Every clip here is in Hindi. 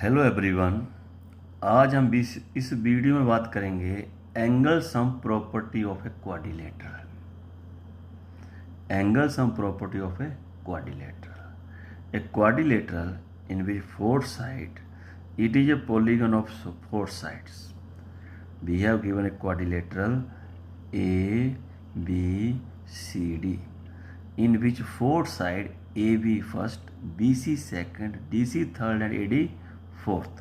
Hello everyone. आज हम इस वीडियो में बात करेंगे angle sum property of a quadrilateral. Angle sum property of a quadrilateral. A quadrilateral in which four side it is a polygon of four sides. We have given a quadrilateral A, B, C, D in which four side AB first, BC second, DC third and AD fourth.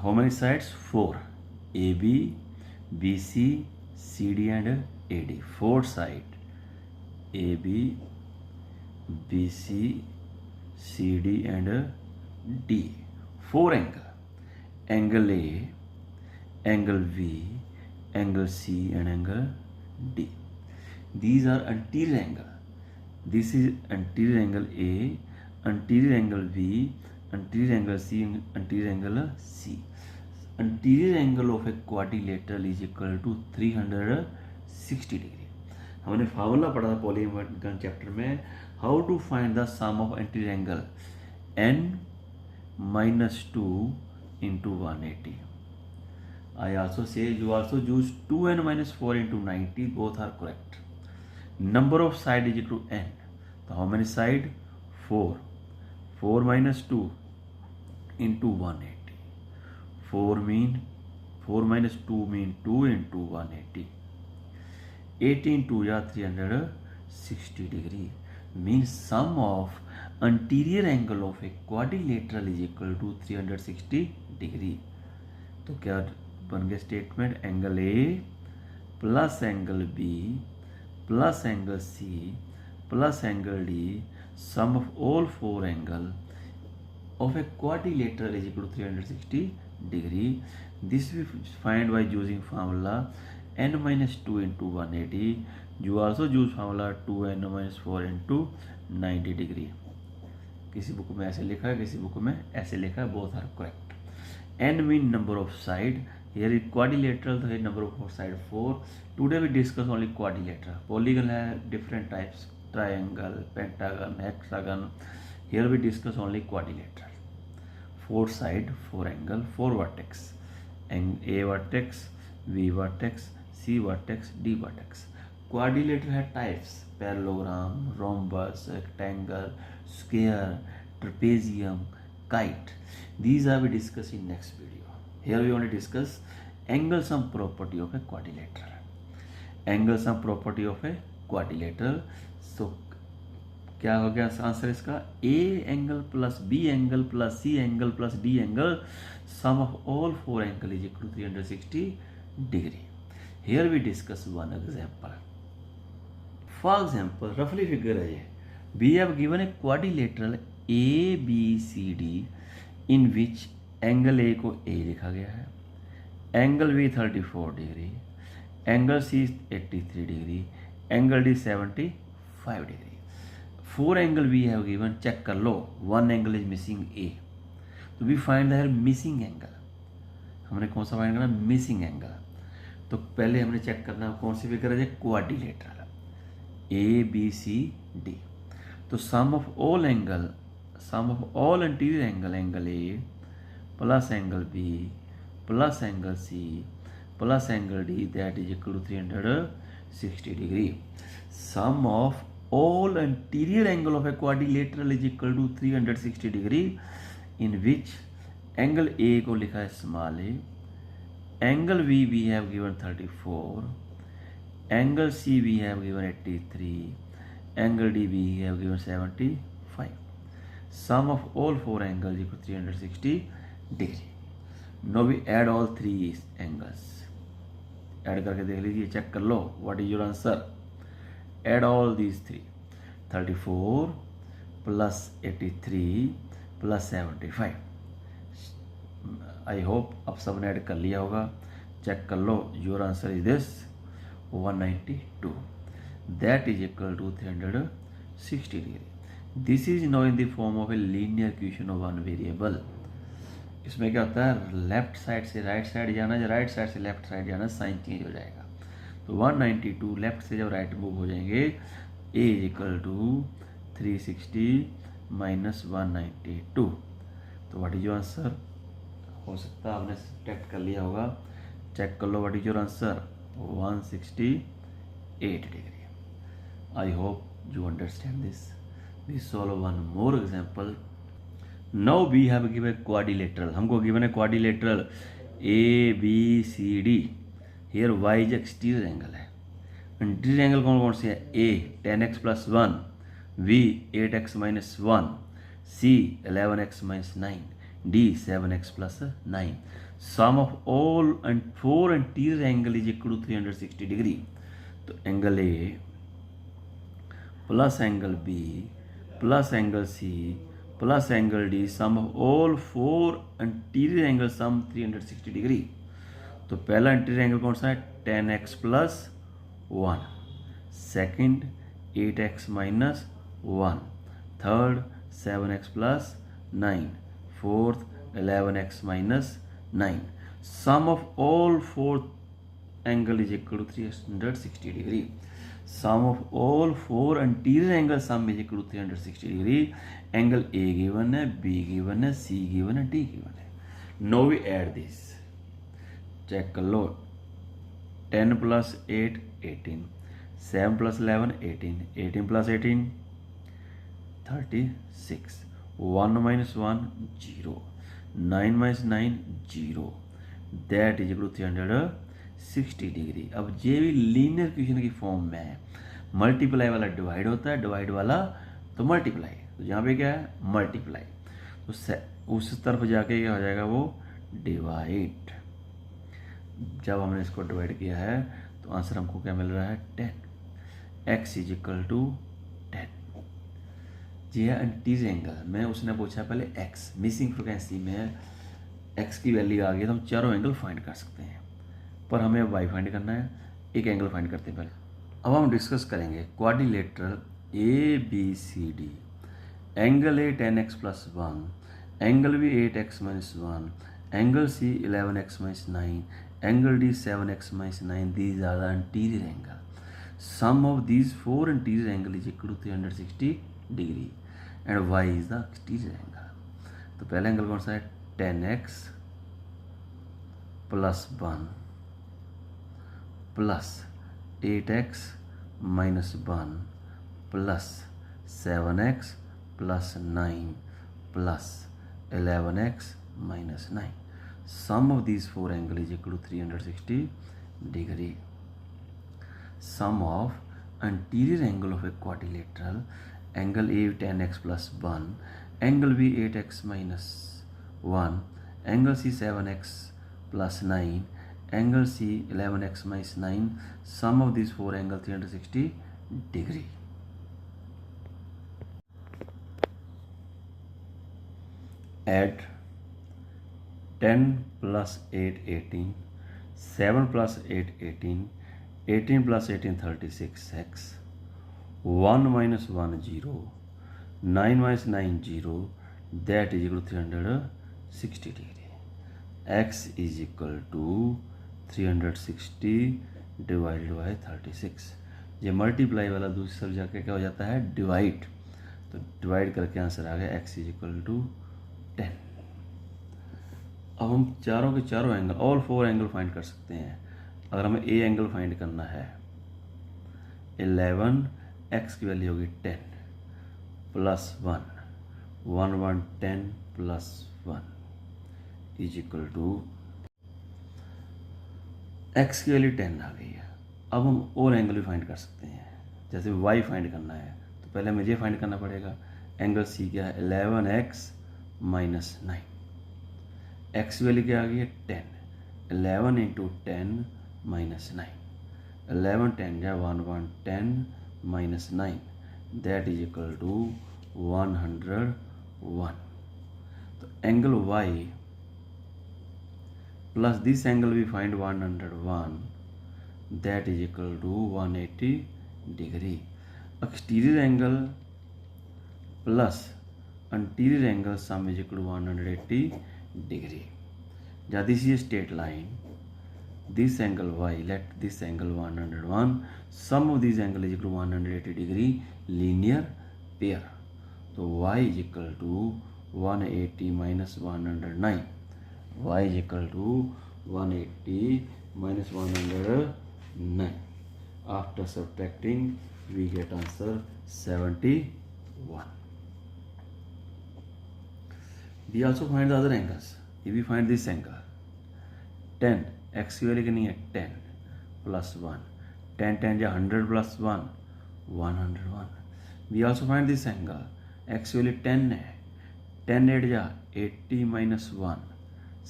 How many sides? Four. AB, BC, CD and AD. Four side. AB, BC, CD and D. Four angle. Angle A, angle V, angle C and angle D. These are anterior angle. This is anterior angle A, anterior angle V, anterior angle C, anterior angle C. Anterior angle of a quadrilateral is equal to 360 degree. हमने फार्मूला पढ़ा था पॉलीगन चैप्टर में, how to find the sum of interior angle n minus 2 into 180. I also say you also use 2n minus 4 into 90, both are correct. Number of side is equal to n. So how many side? 4. 4 minus 2 into 180. 4 minus 2 mean 2 into 180. 18 2 या 360 degree. Means sum of anterior angle of a quadrilateral is equal to 360 degree. तो क्या बन गया statement? Angle A plus angle B plus angle C plus angle D, sum of all four angle of a quadrilateral is equal to 360 degree. This we find by using formula n minus 2 into 180. You also use formula 2n minus 4 into 90 degree. किसी बुक में ऐसे लिखा है, किसी बुक में ऐसे लिखा है, both are correct. n mean number of side. Here is quadrilateral, so here number of side 4. Today we discuss only quadrilateral. Polygon है different types, triangle, pentagon, hexagon. Here we discuss only quadrilateral. Four side, four angle, four vertex. And A vertex, V vertex, C vertex, D vertex. Quadrilateral है types: parallelogram, rhombus, rectangle, square, trapezium, kite. These are we discuss in next video. Here we only discuss angle sum property of a quadrilateral. Angle sum property of a quadrilateral. So क्या हो गया आंसर इसका? A angle plus B angle plus C angle plus D angle, sum of all four angle is equal to 360 degree. Here we discuss one example. For example रफली फिगर है ये. We have given a quadrilateral ABCD in which angle A को A लिखा गया है, angle B 34 degree, angle C 83 degree, angle D 75 degree. Four angle we have given, check कर लो. One angle is missing a, तो we find the missing angle. हमने कौन सा फाइंड करना? Missing angle. तो पहले हमने चेक करना कौन सी फिगर है? Quadrilateral ABCD. तो sum of all angle, sum of all anterior angle, angle A plus angle B plus angle C plus angle D, that is equal to 360 degree. Sum of all anterior angle of a quadrilateral is equal to 360 degree, in which angle A को लिखा है small a, angle V we have given 34, angle C we have given 83, angle D we have given 75. Sum of all four angles equal to 360 degree. Now we add all three angles. Add करके देख लीजिए, चेक कर लो. What is your answer? Add all these three. 34 plus 83 plus 75. I hope अब सबने ऐड कर लिया होगा. चेक कर लो. Your answer is this 192. That is equal to 360 degree. This is now in the form of a linear equation of one variable. इसमें क्या होता है? लेफ्ट साइड से राइट साइड जाना, या राइट साइड से लेफ्ट साइड जाना, साइन चेंज हो जाएगा. तो 192 लेफ्ट से जब राइट मूव हो जाएंगे, A is equal to 360 minus 192। तो व्हाट इज योर आंसर? हो सकता है आपने टेक्ट कर लिया होगा, चेक कर लो what is your answer, 168 degree. I hope you understand this. We solve one more example. Now we have given quadrilateral, हमको गिवन है quadrilateral ABCD। Here y is exterior angle है। इंटीरियर एंगल कौन कौन से है? A 10x + 1, B 8x - 1, C 11x - 9, D 7x + 9। Sum of all and 4 interior angle is equal to 360 degree. तो angle A plus angle B plus angle C plus angle D, sum of all 4 interior angle sum 360 degree. तो पहला इंटीरियर एंगल कौन सा है? 10x + 1, second 8x - 1, third 7x + 9, fourth 11x - 9। Sum of all 4 angle is equal to 360 degree. Sum of all 4 interior angle sum is equal to 360 degree. Angle A given है, B गिवन है, C गिवन है, D गिवन है। No we add this, check कर लो। 10 + 8 18, 7 + 11 18, 18 + 18 36, 1 - 1 0, 9 - 9 0, that is equal to 360 degree. अब ये भी लीनियर इक्वेशन की फॉर्म में है। मल्टीप्लाई वाला डिवाइड होता है, डिवाइड वाला तो मल्टीप्लाई। तो यहाँ पे क्या है? मल्टीप्लाई। तो उस तरफ जाके क्या हो जाएगा? वो डिवाइड। जब हमने इसको डिवाइड किया है तो आंसर हमको क्या मिल रहा है? 10। x is equal to 10। जी है इंटीरियर एंगल में उसने पूछा पहले x, मिसिंग फ्रिक्वेंसी में x की वैल्यू आ गई तो हम चारों एंगल फाइंड कर सकते हैं, पर हमें y फाइंड करना है। एक एंगल फाइंड करते हैं पहले। अब हम डिस्कस करेंगे quadrilateral ABCD। Angle A 10x + 1, angle B 8x - 1, angle C 11x - 9, angle D 7x - 9। These are the interior angle. Sum of these 4 interior angle is equal to 360 degree and y is the exterior angle. तो पहला एंगल कौन सा है? 10x + 1 plus 8x - 1 plus 7x + 9 plus 11x - 9। Sum of these 4 angle is equal to 360 degree. Sum of anterior angle of a quadrilateral, angle A 10x + 1, angle B 8x - 1, angle C 7x + 9, angle C 11x - 9. Sum of these 4 angle 360 degree. Add 10 + 8 18, 7 + 8 18, 18 + 18 36x, 1 - 1 0, 9 - 9 0, that is equal to 360 degree. X is equal to 360 divided by 36। ये मल्टीप्लाई वाला दूसरी तरफ जाके क्या हो जाता है? डिवाइड। तो डिवाइड करके आंसर आ गया x इज इक्वल टू 10। अब हम चारों के चारों एंगल, ऑल 4 एंगल फाइंड कर सकते हैं। अगर हमें A एंगल फाइंड करना है, 11 x की वैल्यू होगी 10 + 1, 1 1 10 + 1 इज इक्वल टू x की वैल्यू 10 आ गई है। अब हम और एंगल भी फाइंड कर सकते हैं। जैसे y फाइंड करना है तो पहले मुझे फाइंड करना पड़ेगा। एंगल C क्या है? 11x - 9। x की वैल्यू क्या आ गई है? 10। 11 × 10 - 9, 11 10 या 1 1 10 - 9, दैट इज इक्वल टू 101। तो angle y plus this angle we find 101, that is equal to 180 degree. Exterior angle plus anterior angle sum is equal to 180 degree. Now this is a straight line. This angle y, let this angle 101, sum of these angle is equal to 180 degree, linear pair. तो y is equal to 180 minus 109, y is equal to 180 minus 109. After subtracting, we get answer 71. We also find the other angles. If we find this angle, 10 x की वैल्यू कितनी है 10 प्लस 1, 10 10 या 100 plus 1 101. We also find this angle, x की वैल्यू 10 है, 10 8 या 80 minus 1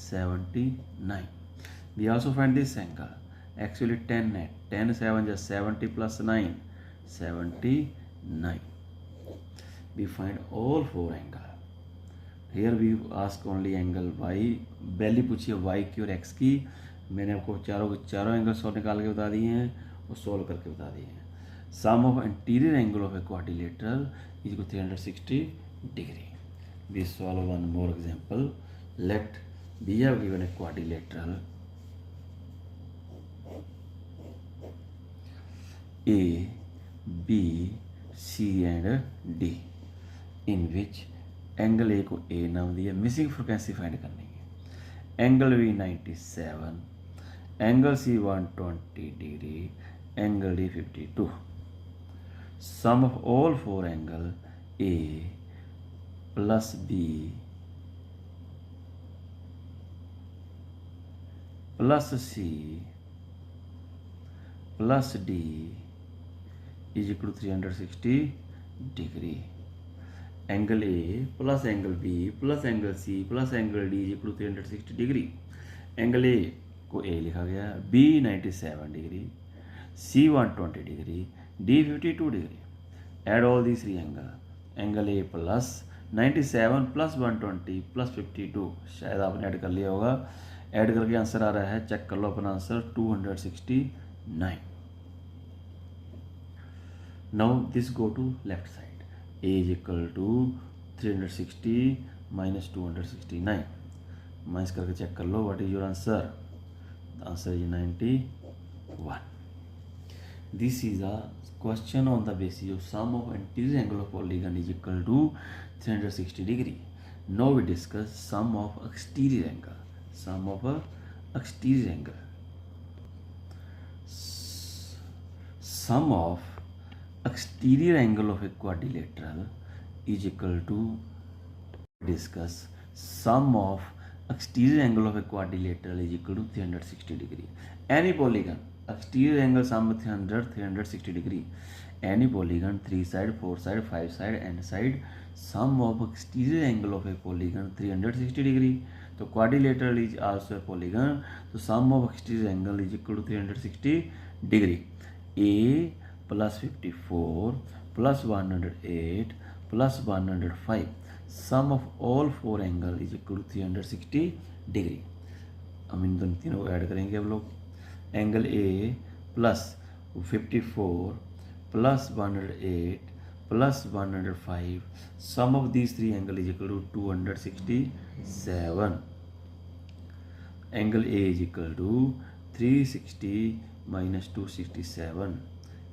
79. We also find this angle, x की वैल्यू 10 है, 10 7 या 70 plus 9 79. We find all four angles. Here we ask only angle y, value पूछिए y की और x की. मैंने आपको चारों एंगल सॉल्व निकाल के बता दिए हैं और सॉल्व करके बता दिए हैं. Sum of interior angle of a quadrilateral is equal 360 degree. We solve one more example. Let be have given a quadrilateral A, B, C and D in which angle A को ए नाम दिया. मिसिंग फ्रिक्वेंसी फाइंड करनी है. Angle B 97, angle C 120 degree, angle D 52. Sum of all four angle A plus B plus C plus D is equal to 360 degree. Angle A plus angle B plus angle C plus angle D is equal to 360 degree. Angle A को ए लिखा गया, B 97 degree, C 120 degree, D 52 degree. Add all these three angle. Angle A plus 97 plus 120 plus 52, शायद आपने ऐड कर लिया होगा. ऐड करके आंसर आ रहा है, चेक कर लो अपना answer 269. Now this go to left side. A is equal to 360 minus 269. Minus करके चेक कर लो. What is your answer? The answer is 91. This is a question on the basis of sum of interior angle of polygon is equal to 360 degree. Now we discuss sum of exterior angle. Sum of exterior angle. Sum of exterior angle of a quadrilateral is equal to, discuss sum of exterior angle of a quadrilateral is equal to 360 degree. Any polygon exterior angle sum with 360 degree. Any polygon 3 side 4 side 5 side n side, sum of exterior angle of a polygon 360 degree. तो quadrilateral is also a polygon, so sum of exterior angle is equal to 360 degree. A plus 54 plus 108 plus 105. Sum of all four angle is equal to 360 degree. हम इन दोनों तीनों को ऐड करेंगे हम लोग. Angle A plus 54 plus 108 plus 105. Sum of these three angle is equal to 267. Angle A is equal to 360 minus 267.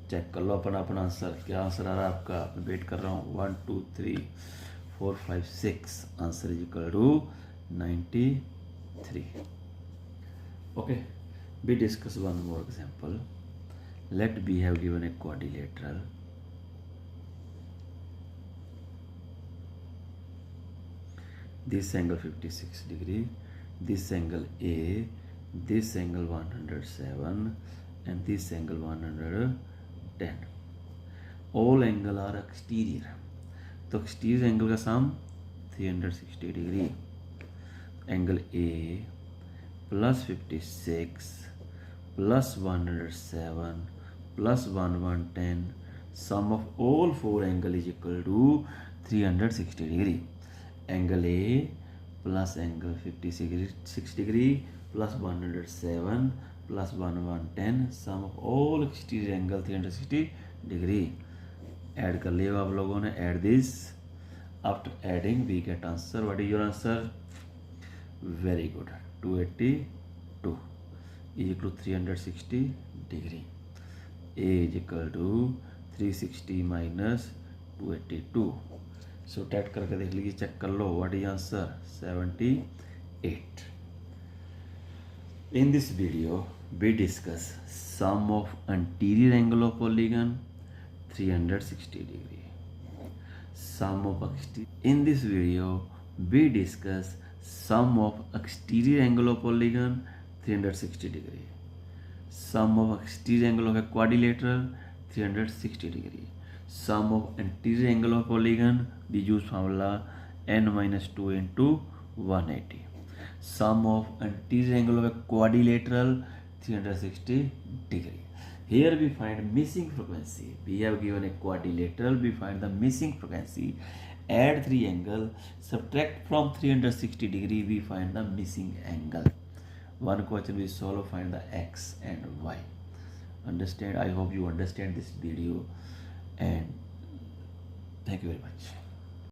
Check कर लो अपना आंसर. क्या आंसर आ रहा है आपका? वेट कर रहा हूँ. 1 2 3 4 5 6. Answer is equal to 93. Okay, we discuss one more example. Let B have given a quadrilateral. This angle 56 degree, this angle A, this angle 107 and this angle 110. All angle are exterior. तो exterior angle का sum 360 degree. Angle A plus 56 plus 107 plus 110. Sum of all four angle is equal to 360 degree. Angle A plus angle 56 degree plus 107 plus 110. Sum of all exterior angle 360 degree. Add कर लिया आप लोगों ने. Add this. After adding we get answer. What is your answer? Very good. 282 is equal to 360 degree. A is equal to 360 minus 282. So टाइट करके देख लीजिए, चेक कर लो what is answer 78. In this video we discuss sum of anterior angle of polygon 360 degree. In this video we discuss sum of exterior angle of polygon 360 degree. Sum of exterior angle of a quadrilateral 360 degree. Sum of anterior angle of polygon, we use formula n minus 2 into 180. Sum of anterior angle of a quadrilateral 360 degree. Here we find missing frequency. We have given a quadrilateral, we find the missing frequency. Add 3 angle, subtract from 360 degree, we find the missing angle. One question we solve, find the x and y. Understand? I hope you understand this video, and thank you very much.